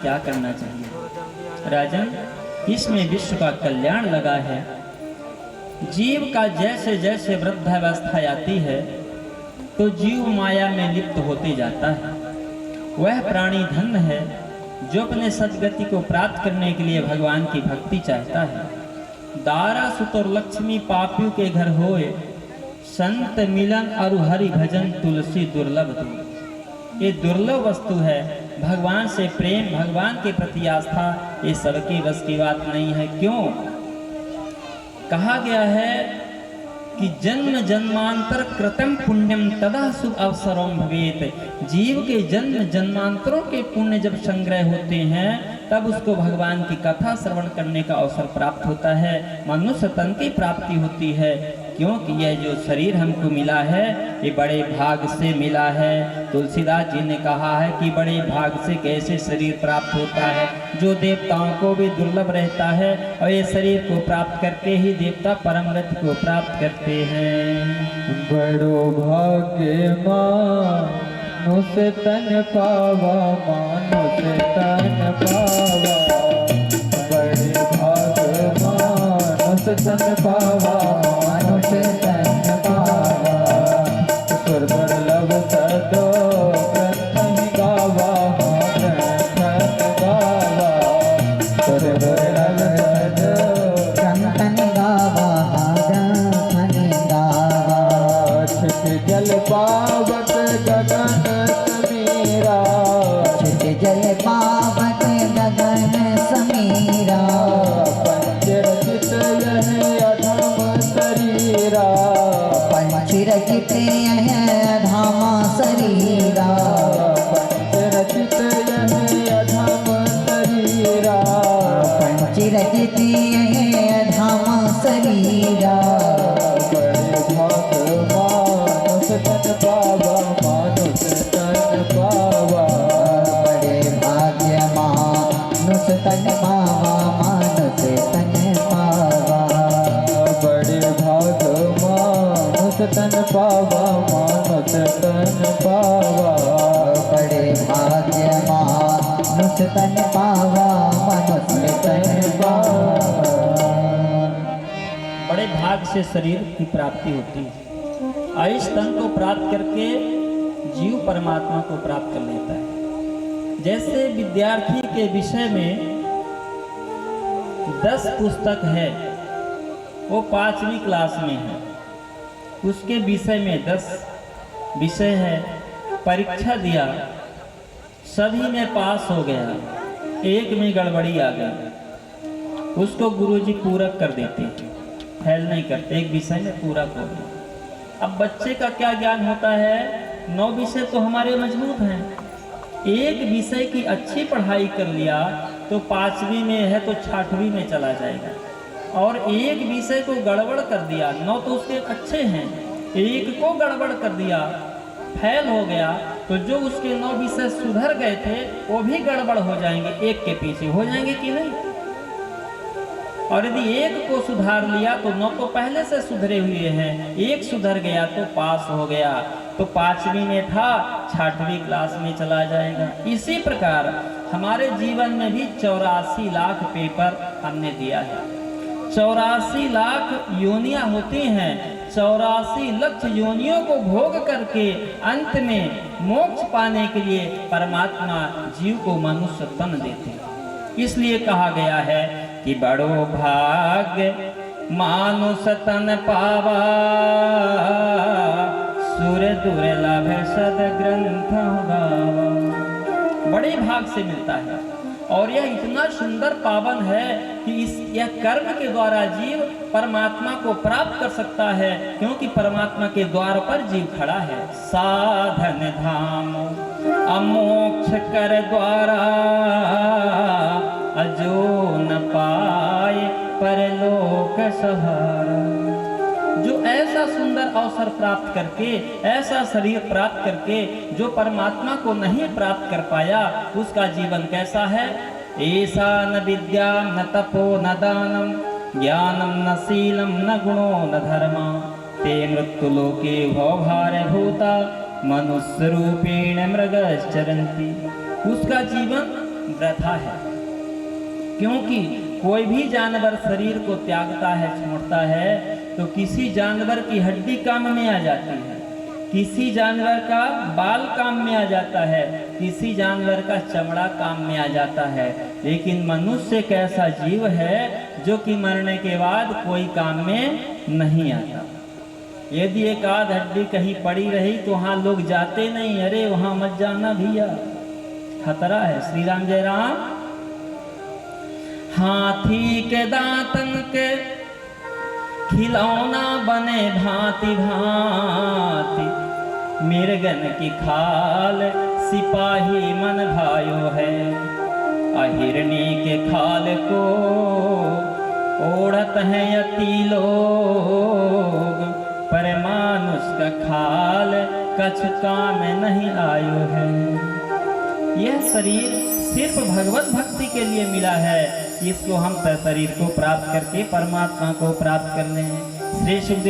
क्या करना चाहिए। राजन, इसमें विश्व का कल्याण लगा है। जीव का जैसे जैसे वृद्धावस्था आती है तो जीव माया में लिप्त होते जाता है। वह प्राणी धन्य है जो अपने सद्गति को प्राप्त करने के लिए भगवान की भक्ति चाहता है। दारा सुत और लक्ष्मी पापियों के घर होए, संत मिलन और हरि भजन तुलसी दुर्लभ दो। ये दुर्लभ वस्तु है। भगवान से प्रेम, भगवान के प्रति आस्था, ये सबके बस की बात नहीं है। क्यों? कहा गया है कि जन्म जन्मांतर कृतम पुण्यम तदा शुभ अवसरों भवेत। जीव के जन्म जन्मांतरों के पुण्य जब संग्रह होते हैं तब उसको भगवान की कथा श्रवण करने का अवसर प्राप्त होता है, मनुष्य तन की प्राप्ति होती है। क्योंकि यह जो शरीर हमको मिला है ये बड़े भाग से मिला है। तुलसीदास जी ने कहा है कि बड़े भाग से कैसे शरीर प्राप्त होता है, जो देवताओं को भी दुर्लभ रहता है, और ये शरीर को प्राप्त करके ही देवता परम गति को प्राप्त करते हैं। बड़ो भाग्य मानुष तन पावा, मानुष तन पावा। बड़े भाग्य मानुष तन पावा, मानुष तन पावा। स्वर्ग लभ सदो प्रथम गावा, प्रथम गावा। स्वर्ग लभ सदो प्रथम गावा, प्रथम गावा। छिट जल पावत गगन समीरा, छिट जल पावत गगन समीरा। पंचरचित यह अधम शरीरा, पंचरचित यह धाम शरीरा। पंचरचित यह अधम शरीरा। पंचरचित यह धाम शरीरा। बड़े भाग्य मानुष तन पावा, मानुष तन पावा। बड़े भाग्य मानुष तन पावा, मानुष तन पावा। बड़े भाग्य मानुष तन पावा, मानुष तन पावा। बड़े भाग से शरीर की प्राप्ति होती है। इस तन को प्राप्त करके जीव परमात्मा को प्राप्त कर लेता है। जैसे विद्यार्थी के विषय में 10 पुस्तक है, वो 5वीं क्लास में है, उसके विषय में 10 विषय है, परीक्षा दिया, सभी में पास हो गया, एक में गड़बड़ी आ गई, उसको गुरुजी पूरक कर देते, फेल नहीं करते, एक विषय में पूरक हो गया। अब बच्चे का क्या ज्ञान होता है, 9 विषय तो हमारे मजबूत हैं, एक विषय की अच्छी पढ़ाई कर लिया तो 5वीं में है तो 6वीं में चला जाएगा, और एक विषय को गड़बड़ कर दिया, 9 तो उसके अच्छे हैं, एक को गड़बड़ कर दिया, फेल हो गया, तो जो उसके 9 विषय सुधर गए थे वो भी गड़बड़ हो जाएंगे, एक के पीछे हो जाएंगे कि नहीं। और यदि एक को सुधार लिया तो 9 तो पहले से सुधरे हुए हैं, एक सुधर गया तो पास हो गया, तो 5वीं में था 6वीं क्लास में चला जाएगा। इसी प्रकार हमारे जीवन में भी 84 लाख पेपर हमने दिया है। 84 लाख योनियां होती हैं, 84 लक्ष योनियों को भोग करके अंत में मोक्ष पाने के लिए परमात्मा जीव को मनुष्य तन देते हैं। इसलिए कहा गया है कि बड़ो भाग्य मानुष तन पावा, सुर दुर्लभ सद ग्रंथ गावा। बड़े भाग से मिलता है, और यह इतना सुंदर पावन है कि यह कर्म के द्वारा जीव परमात्मा को प्राप्त कर सकता है, क्योंकि परमात्मा के द्वार पर जीव खड़ा है। साधन धाम अमोक्ष कर द्वारा, अजो न पाए परलोक सहारा। जो ऐसा सुंदर अवसर प्राप्त करके, ऐसा शरीर प्राप्त करके जो परमात्मा को नहीं प्राप्त कर पाया, उसका जीवन कैसा है। ऐसा न विद्या न तपो न दानम, ज्ञानम न शीलम न गुणो न धर्मा, ते मृत्युलोके भवभार भूता, मनुष्य रूपेण मृगश्चरन्ति। उसका जीवन वृथा है। क्योंकि कोई भी जानवर शरीर को त्यागता है, छोड़ता है, तो किसी जानवर की हड्डी काम में आ जाती है, किसी जानवर का बाल काम में आ जाता है, किसी जानवर का चमड़ा काम में आ जाता है, लेकिन मनुष्य एक ऐसा जीव है जो कि मरने के बाद कोई काम में नहीं आता। यदि एक आध हड्डी कहीं पड़ी रही तो वहाँ लोग जाते नहीं, अरे वहाँ मत जाना भैया, खतरा है। श्री राम जय राम। हाथी के दांतन के खिलौना बने भांति भांति, मिर्गन की खाल सिपाही मन भायो है, अहिरनी के खाल को ओढ़त हैं यति लोग, पर मानुष का खाल कछु काम नहीं आयो है। यह शरीर सिर्फ भगवत भक्ति के लिए मिला है, इसको हम शरीर को प्राप्त करके परमात्मा को प्राप्त करने हैं। श्री सुखदेव